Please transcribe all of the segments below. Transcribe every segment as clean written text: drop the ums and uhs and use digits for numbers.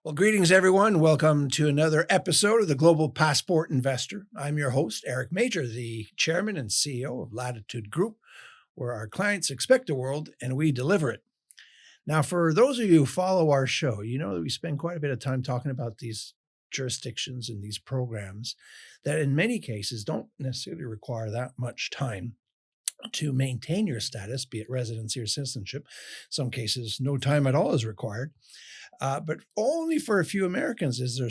Well, greetings, everyone. Welcome to another episode of the Global Passport Investor. I'm your host, Eric Major, the chairman and CEO of Latitude Group, where our clients expect the world and we deliver it. Now, for those of you who follow our show, you know that we spend quite a bit of time talking about these jurisdictions and these programs that in many cases don't necessarily require that much time to maintain your status, be it residency or citizenship. Some cases, no time at all is required. But only for a few Americans is there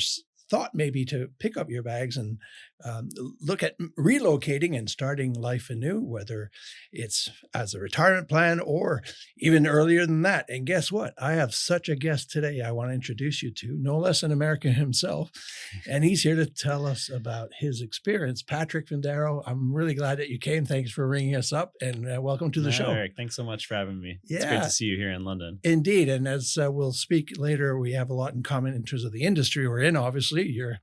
thought maybe to pick up your bags and look at relocating and starting life anew, whether it's as a retirement plan or even earlier than that. And guess what? I have such a guest today I want to introduce you to, no less an American himself. And he's here to tell us about his experience. Patrick Findaro, I'm really glad that you came. Thanks for ringing us up and welcome to the show. Eric, thanks so much for having me. Yeah. It's great to see you here in London. Indeed. And as we'll speak later, we have a lot in common in terms of the industry we're in. Obviously, you're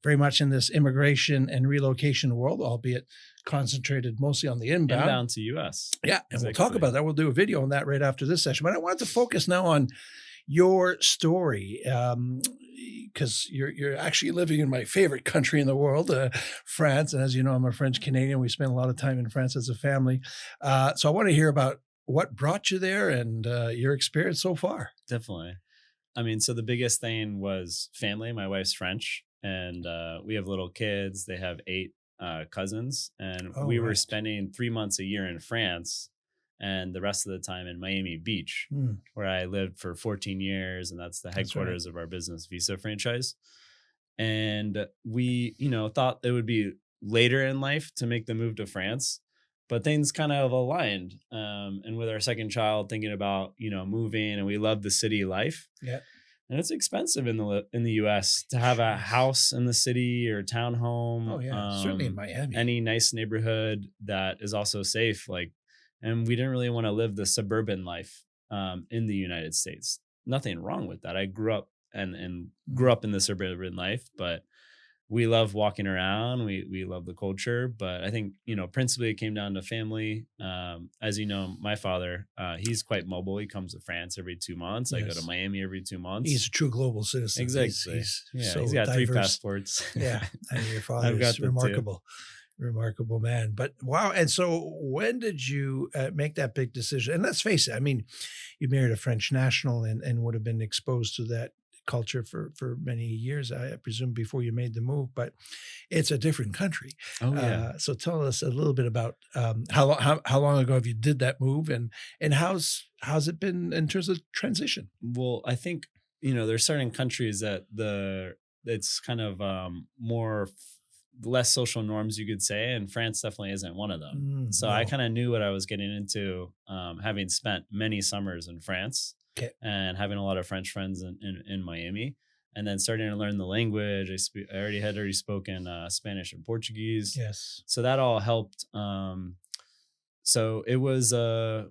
very much in this immigration and relocation world, albeit concentrated mostly on the inbound to U.S. Yeah, and exactly. We'll talk about that. We'll do a video on that right after this session. But I wanted to focus now on your story because you're actually living in my favorite country in the world, France. And as you know, I'm a French Canadian. We spent a lot of time in France as a family. So I want to hear about what brought you there and your experience so far. Definitely. I mean, so the biggest thing was family. My wife's French, and we have little kids. They have 8 cousins, and we were spending 3 months a year in France and the rest of the time in Miami Beach, where I lived for 14 years. And that's the headquarters of our business visa franchise. And we, thought it would be later in life to make the move to France, but things kind of aligned. And with our second child, thinking about, moving, and we love the city life. Yeah. And it's expensive in the U.S. to have a house in the city or townhome. Oh yeah, certainly in Miami. Any nice neighborhood that is also safe. And we didn't really want to live the suburban life in the United States. Nothing wrong with that. I grew up and grew up in the suburban life, but we love walking around. We love the culture, but I think, principally it came down to family. As you know, my father, he's quite mobile. He comes to France every 2 months. Yes. I go to Miami every 2 months. He's a true global citizen. Exactly. He's got diverse. 3 passports. Yeah. And your father is remarkable. Remarkable man. But wow. And so when did you make that big decision? And let's face it, I mean, you married a French national and would have been exposed to that culture for many years, I presume, before you made the move, but it's a different country. Oh, yeah. So tell us a little bit about how long ago have you did that move and how's it been in terms of transition? Well, I think, there's certain countries that it's kind of less social norms, you could say, and France definitely isn't one of them. So I kind of knew what I was getting into, having spent many summers in France. Okay. And having a lot of French friends in Miami, and then starting to learn the language. I already spoken Spanish and Portuguese. Yes. So that all helped. So it was,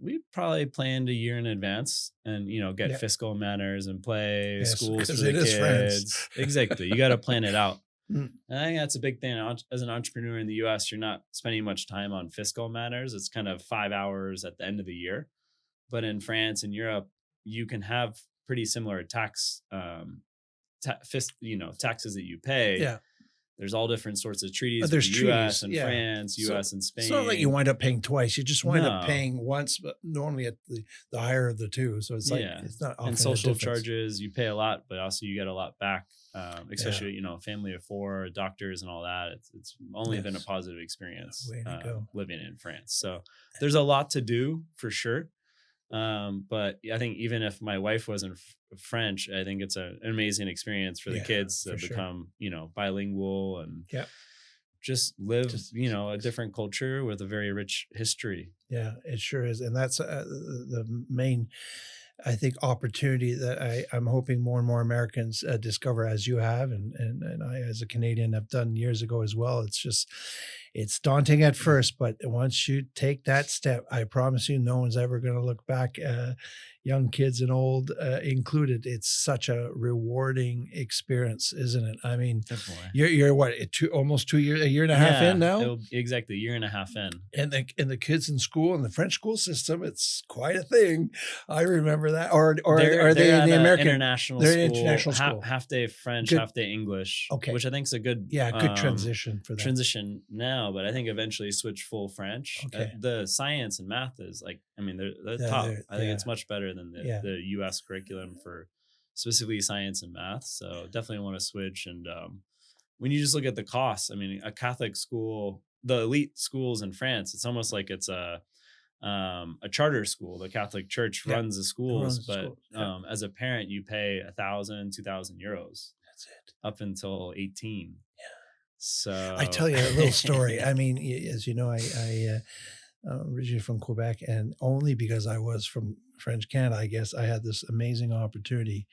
we probably planned a year in advance and, get fiscal matters and play schools for the kids. France. Exactly. You got to plan it out. And I think that's a big thing. As an entrepreneur in the US, you're not spending much time on fiscal matters. It's kind of 5 hours at the end of the year. But in France and Europe, you can have pretty similar taxes that you pay. Yeah. There's all different sorts of treaties. There's U.S. and France, U.S. and Spain. It's not like you wind up paying twice. You just wind up paying once, but normally at the higher of the two. So it's like, it's not often. And social charges, you pay a lot, but also you get a lot back, especially, family of 4, doctors and all that. It's only been a positive experience living in France. So there's a lot to do for sure. But I think even if my wife wasn't French, I think it's an amazing experience for the kids to become, bilingual and just live, a different culture with a very rich history. Yeah, it sure is. And that's the main, I think, opportunity that I'm hoping more and more Americans discover, as you have, and I, as a Canadian, have done years ago as well. It's just, It's daunting at first, but once you take that step, I promise you, no one's ever going to look back, young kids and old included. It's such a rewarding experience, isn't it? I mean, Definitely. you're what, almost 2 years, a year and a half in now? Exactly, a year and a half in. And the kids in school, in the French school system, it's quite a thing. I remember that. Or are they in the American international they're school? International school. Half day French, Good. half day English. Okay. Which I think is a good good transition for that. Transition now, but I think eventually switch full French. Okay. The science and math is like, I mean, they're top. I think it's much better than the U.S. curriculum for specifically science and math. So definitely want to switch. And when you just look at the costs, I mean, a Catholic school, the elite schools in France, it's almost like it's a charter school. The Catholic Church runs the schools, but as a parent, you pay 1,000, 2,000 euros. That's it. Up until 18. Yeah. So I tell you a little story. I mean, as you know, I originally from Quebec, and only because I was from French Canada, I guess I had this amazing opportunity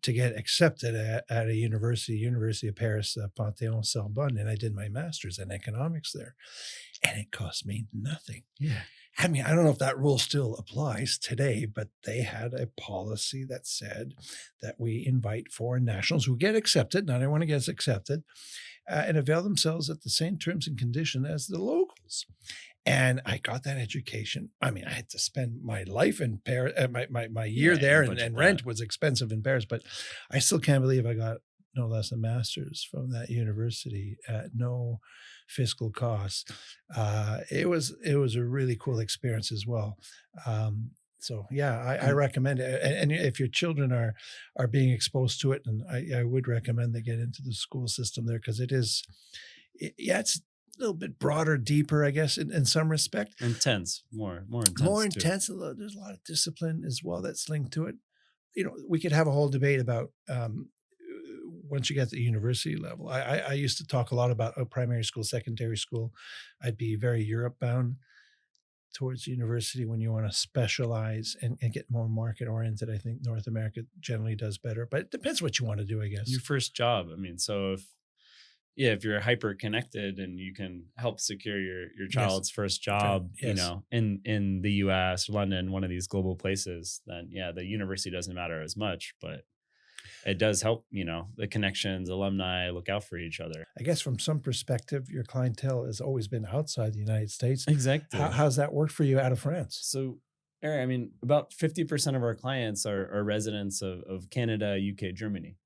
to get accepted at a University of Paris, Panthéon-Sorbonne, and I did my master's in economics there, and it cost me nothing. Yeah. I mean, I don't know if that rule still applies today, but they had a policy that said that we invite foreign nationals who get accepted, not everyone gets accepted, and avail themselves at the same terms and condition as the locals. And I got that education. I mean, I had to spend my life in Paris, my year there, and rent was expensive in Paris, but I still can't believe I got no less a master's from that university at no fiscal costs. It was a really cool experience as well. So yeah, I recommend it. And if your children are being exposed to it, and I would recommend they get into the school system there, because it's a little bit broader, deeper, I guess, in some respect. Intense, more intense. More intense. There's a lot of discipline as well that's linked to it. You know, we could have a whole debate about once you get to the university level. I used to talk a lot about primary school, secondary school. I'd be very Europe bound towards university when you want to specialize and get more market oriented. I think North America generally does better, but it depends what you want to do, I guess. Your first job. I mean, so if you're hyper connected and you can help secure your child's first job, you know, in the US, London, one of these global places, then the university doesn't matter as much, but it does help, you know, the connections, alumni look out for each other. I guess from some perspective, your clientele has always been outside the United States. Exactly. How's that work for you out of France? So, Eric, I mean, about 50% of our clients are residents of Canada, UK, Germany.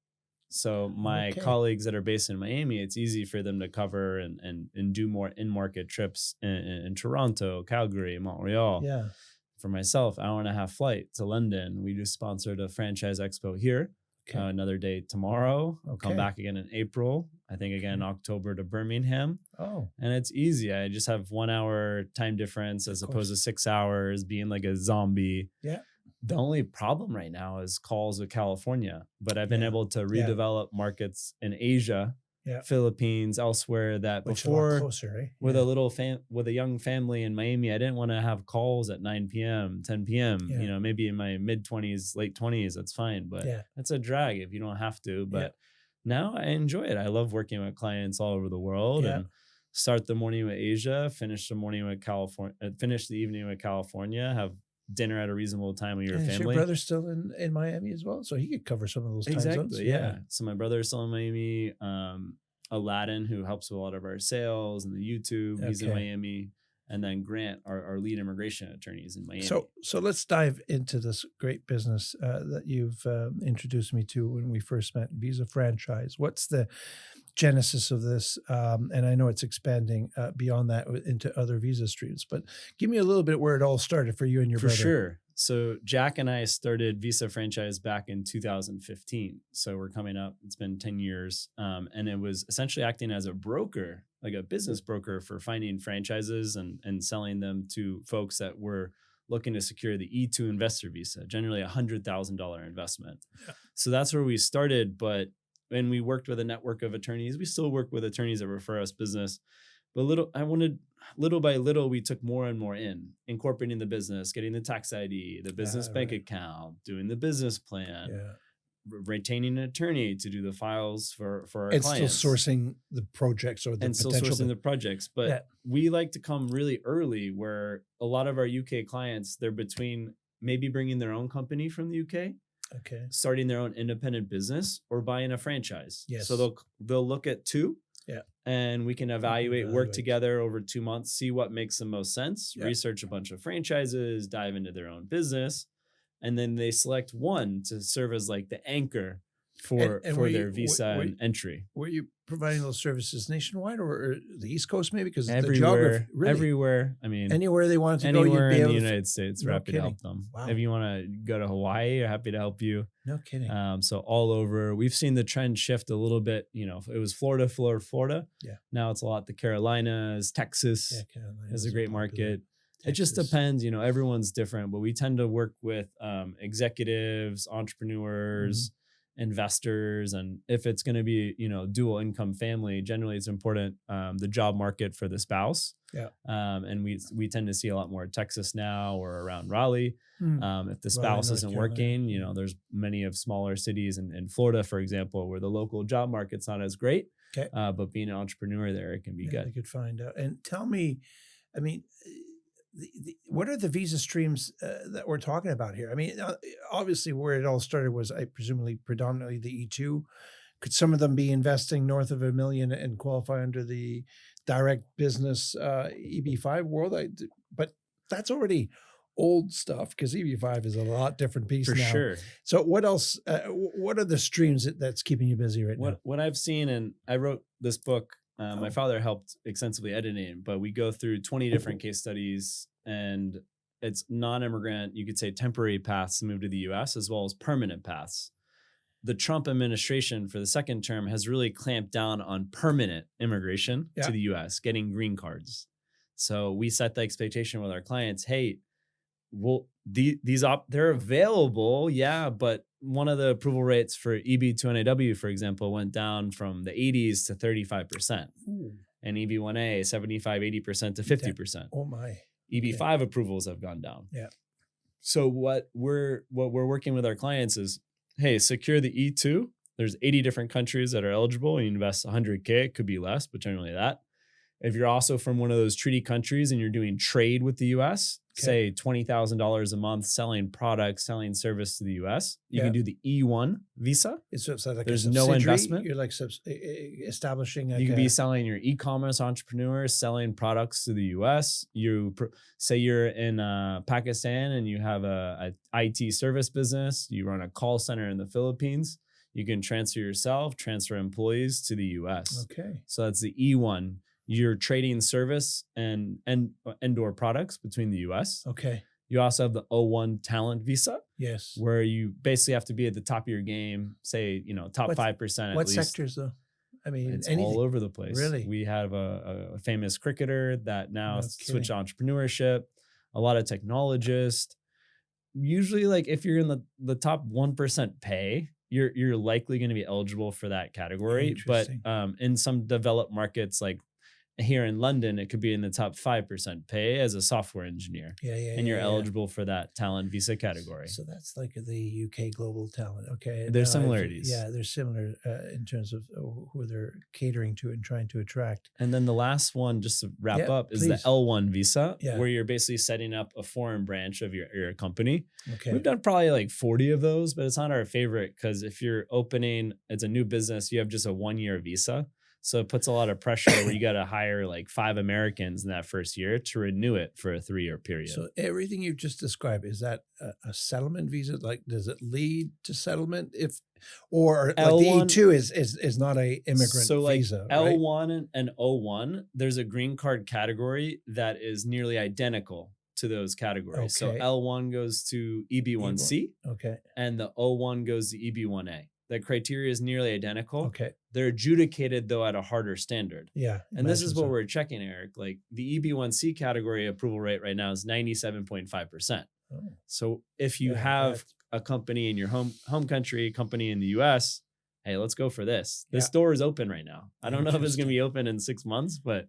So my colleagues that are based in Miami, it's easy for them to cover and do more in-market trips in Toronto, Calgary, Montreal. Yeah. For myself, hour and a half flight to London. We just sponsored a franchise expo here. Another day tomorrow. I'll come back again in April. I think again October to Birmingham. Oh. And it's easy. I just have 1 hour time difference as opposed to 6 hours, being like a zombie. Yeah. The only problem right now is calls with California, but I've been able to redevelop markets in Asia, Philippines, elsewhere that which before a lot closer, right? With a young family in Miami, I didn't want to have calls at 9 p.m., 10 p.m. You know, maybe in my mid 20s, late 20s, that's fine, but that's a drag if you don't have to. But now I enjoy it. I love working with clients all over the world and start the morning with Asia, finish the morning with California, finish the evening with California, have dinner at a reasonable time with your family. Is your brother still in Miami as well? So he could cover some of those time zones. Yeah. So my brother is still in Miami. Aladdin, who helps with a lot of our sales and the YouTube, he's in Miami. And then Grant, our lead immigration attorney, is in Miami. So let's dive into this great business that you've introduced me to when we first met, Visa Franchise. What's the genesis of this? And I know it's expanding beyond that into other visa streams, but give me a little bit where it all started for you and your brother. For sure. So Jack and I started Visa Franchise back in 2015. So we're coming up, it's been 10 years. And it was essentially acting as a broker, like a business broker for finding franchises and selling them to folks that were looking to secure the E2 investor visa, generally $100,000 investment. Yeah. So that's where we started. But when we worked with a network of attorneys, we still work with attorneys that refer us business. But little by little, we took more and more in, incorporating the business, getting the tax ID, the business bank account, doing the business plan, retaining an attorney to do the files for our and clients. still sourcing the projects or the and still potential. sourcing the projects. But we like to come really early, where a lot of our UK clients, they're between maybe bringing their own company from the UK, starting their own independent business, or buying a franchise. Yes. So they'll look at two. Yeah. And we can work together over 2 months, see what makes the most sense, research a bunch of franchises, dive into their own business, and then they select one to serve as like the anchor for their visa and entry. Were you providing those services nationwide or the East Coast maybe? Because everywhere, the geography, really, everywhere. I mean, anywhere they wanted to go, you'd anywhere be in able the to United States, we're happy to help them. Wow. If you want to go to Hawaii, we're happy to help you. No kidding. So all over, we've seen the trend shift a little bit. You know, it was Florida. Yeah. Now it's a lot the Carolinas, Texas is a great market. It just depends, you know, everyone's different, but we tend to work with executives, entrepreneurs, investors. And if it's going to be, you know, dual income family, generally it's important, the job market for the spouse. Yeah. And we tend to see a lot more Texas now or around Raleigh. If the spouse isn't working, you know, there's many of smaller cities in Florida, for example, where the local job market's not as great. But being an entrepreneur there, it can be good. They could find out. And tell me, I mean, what are the visa streams that we're talking about here? I mean, obviously where it all started was predominantly the E2. Could some of them be investing north of $1 million and qualify under the direct business EB5 world? But that's already old stuff, because EB5 is a lot different piece now. For sure. So what else? What are the streams that's keeping you busy right now? What I've seen, and I wrote this book. My father helped extensively editing, but we go through 20 different case studies, and it's non-immigrant, you could say temporary paths to move to the US, as well as permanent paths. The Trump administration for the second term has really clamped down on permanent immigration to the US, getting green cards. So we set the expectation with our clients, hey, well, they're available, but one of the approval rates for EB2NAW, for example, went down from the 80s to 35%. Ooh. And EB1A 75-80% to 50%. Oh my. EB5 approvals have gone down. Yeah. So what we're working with our clients is, hey, secure the E2. There's 80 different countries that are eligible. You invest $100K, it could be less, but generally that. If you're also from one of those treaty countries and you're doing trade with the US, say $20,000 a month, selling products, selling service to the US, you can do the E1 visa. It's like there's no investment. You're like establishing. You can be selling your e-commerce entrepreneurs, selling products to the US. Say you're in Pakistan and you have a IT service business. You run a call center in the Philippines. You can transfer yourself, transfer employees to the US. Okay. So that's the E1. You're trading service and or products between the US. Okay. You also have the O1 talent visa. Yes. Where you basically have to be at the top of your game, say, you know, top 5% at least. What sectors though? I mean, it's all over the place. Really? We have a famous cricketer that now switched entrepreneurship, a lot of technologists. Usually, like if you're in the top 1% pay, you're likely going to be eligible for that category. But in some developed markets like here in London, it could be in the top 5% pay as a software engineer. And you're eligible for that talent visa category. So that's like the UK global talent. Okay. There's similarities. They're similar in terms of who they're catering to and trying to attract. And then the last one, just to wrap up, is the L1 visa, where you're basically setting up a foreign branch of your company. Okay. We've done probably like 40 of those, but it's not our favorite because if you're opening, it's a new business, you have just a 1-year visa. So it puts a lot of pressure where you got to hire like 5 Americans in that first year to renew it for a 3-year period. So everything you've just described, is that a settlement visa? Like, does it lead to settlement or like L1, the E2 is not a immigrant visa? L1 and O1, there's a green card category that is nearly identical to those categories. Okay. So L1 goes to EB1C. Okay. And the O1 goes to EB1A. The criteria is nearly identical. Okay. They're adjudicated, though, at a harder standard. Yeah. And this is what we're checking, Eric. Like the EB1C category approval rate right now is 97.5%. Oh. So if you have a company in your home country, company in the US, hey, let's go for this. This door is open right now. I don't know if it's going to be open in 6 months, but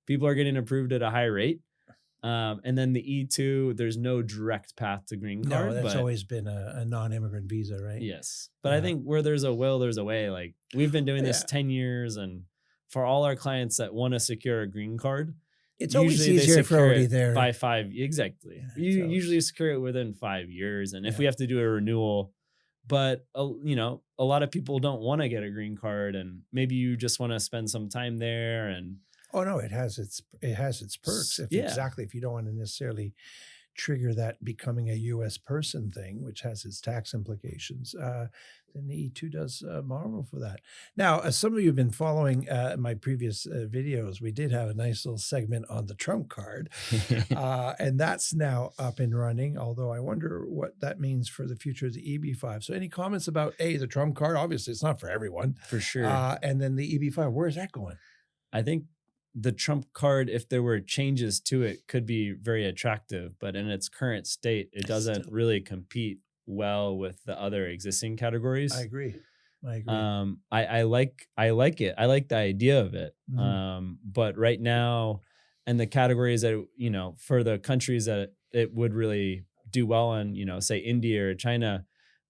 people are getting approved at a high rate. And then the E2, there's no direct path to green card. No, that's always been a non-immigrant visa, right? Yes. But I think where there's a will, there's a way. Like we've been doing this 10 years, and for all our clients that want to secure a green card, it's always easier if you're already there. By 5, exactly. You usually secure it within 5 years. And if we have to do a renewal, but you know, a lot of people don't want to get a green card, and maybe you just want to spend some time there. And oh no, it has its perks. If you don't want to necessarily trigger that becoming a U.S. person thing, which has its tax implications, then the E2 does marvel for that. Now, as some of you have been following my previous videos, we did have a nice little segment on the Trump card, and that's now up and running, although I wonder what that means for the future of the EB5. So any comments about, the Trump card? Obviously, it's not for everyone. For sure. And then the EB5, where is that going? I think the Trump card, if there were changes to it, could be very attractive, but in its current state, it doesn't really compete well with the other existing categories. I agree. I like it. I like the idea of it. But right now, and the categories that, you know, for the countries that it would really do well in, you know, say India or China,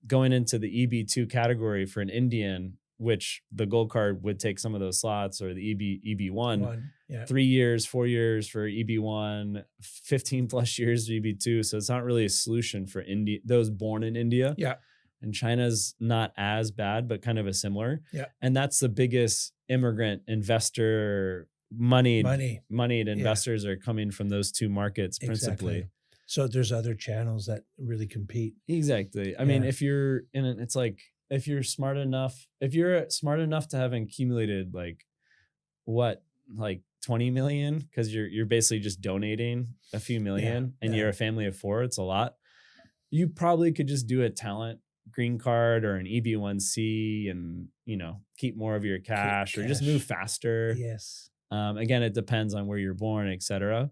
going into the EB2 category for an Indian, which the gold card would take some of those slots, or the EB1, 3 years, 4 years for EB1, 15 plus years for EB2. So it's not really a solution for those born in India. Yeah. And China's not as bad, but kind of a similar. Yeah. And that's the biggest immigrant investor moneyed investors are coming from those two markets principally. Exactly. So there's other channels that really compete. Exactly. I mean, if you're in it, it's like, if you're smart enough to have accumulated like 20 million, because you're basically just donating a few million, and you're a family of 4, it's a lot. You probably could just do a talent green card or an EB1C, and, you know, keep more of your cash or just move faster. Yes. Again, it depends on where you're born, etc.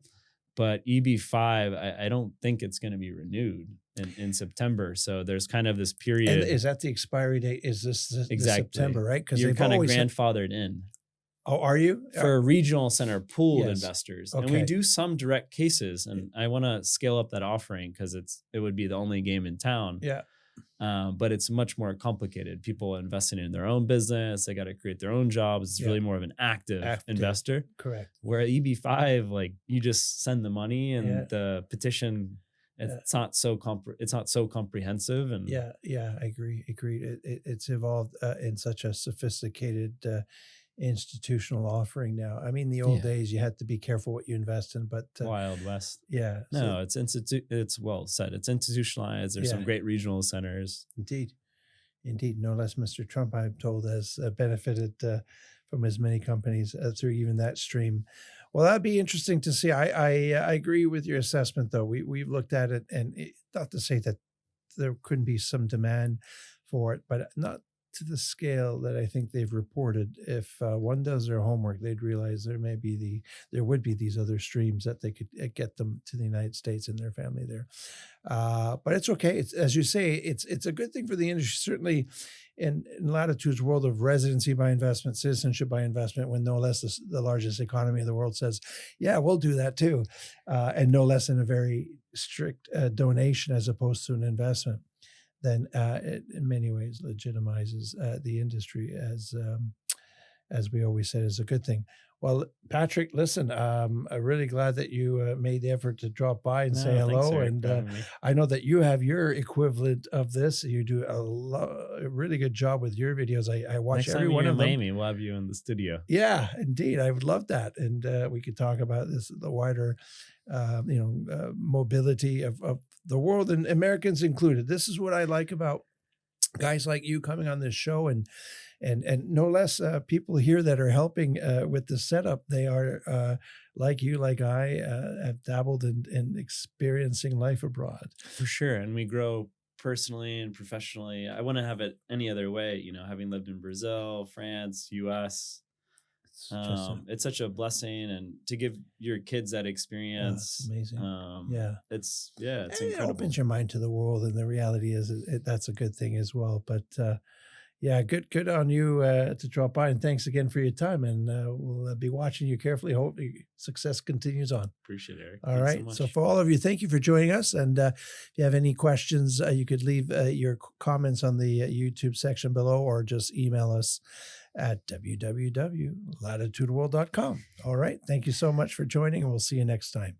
But EB5, I don't think it's going to be renewed in September. So there's kind of this period. And is that the expiry date? Is this September, right? Because you're kind of grandfathered in. Oh, are you? For regional center pooled investors. Okay. And we do some direct cases, and I want to scale up that offering because it would be the only game in town. Yeah. But it's much more complicated. People investing in their own business, they got to create their own jobs. It's really more of an active investor. Correct. Where EB5, like, you just send the money, and the petition, it's not so comprehensive. And I agree. It's evolved in such a sophisticated institutional offering now. I mean, the old days, you had to be careful what you invest in, but Wild West. Yeah. No, it's well said. It's institutionalized. There's some great regional centers. Indeed. No less Mr. Trump, I'm told, has benefited from as many companies through even that stream. Well, that'd be interesting to see. I agree with your assessment, though. We've looked at it, and not to say that there couldn't be some demand for it, but not to the scale that I think they've reported. If one does their homework, they'd realize there would be these other streams that they could get them to the United States and their family there. But it's okay. It's, as you say, it's a good thing for the industry, certainly in Latitude's world of residency by investment, citizenship by investment, when no less the largest economy in the world says, yeah, we'll do that too. And no less in a very strict donation as opposed to an investment. Then it in many ways legitimizes the industry, as we always said, is a good thing. Well, Patrick, listen, I'm really glad that you made the effort to drop by and say hello. Thanks, Eric, and I know that you have your equivalent of this. You do a really good job with your videos. I watch every one of them. Miami, we'll have you in the studio. Yeah, indeed. I would love that. And we could talk about the wider, mobility of the world, and Americans included. This is what I like about guys like you coming on this show, and no less people here that are helping with the setup. They are like you, like I, have dabbled in experiencing life abroad. For sure. And we grow personally and professionally. I wouldn't have it any other way, having lived in Brazil, France, US. It's such a blessing, and to give your kids that experience. It's amazing. It's incredible. It opens your mind to the world, and the reality is that's a good thing as well. But Yeah, good on you to drop by, and thanks again for your time. And we'll be watching you carefully. Hope success continues on. Appreciate it, Eric. All Thanks so right. So much. for all of you, thank you for joining us. And if you have any questions, you could leave your comments on the YouTube section below, or just email us at www.latitudeworld.com. All right. Thank you so much for joining, and we'll see you next time.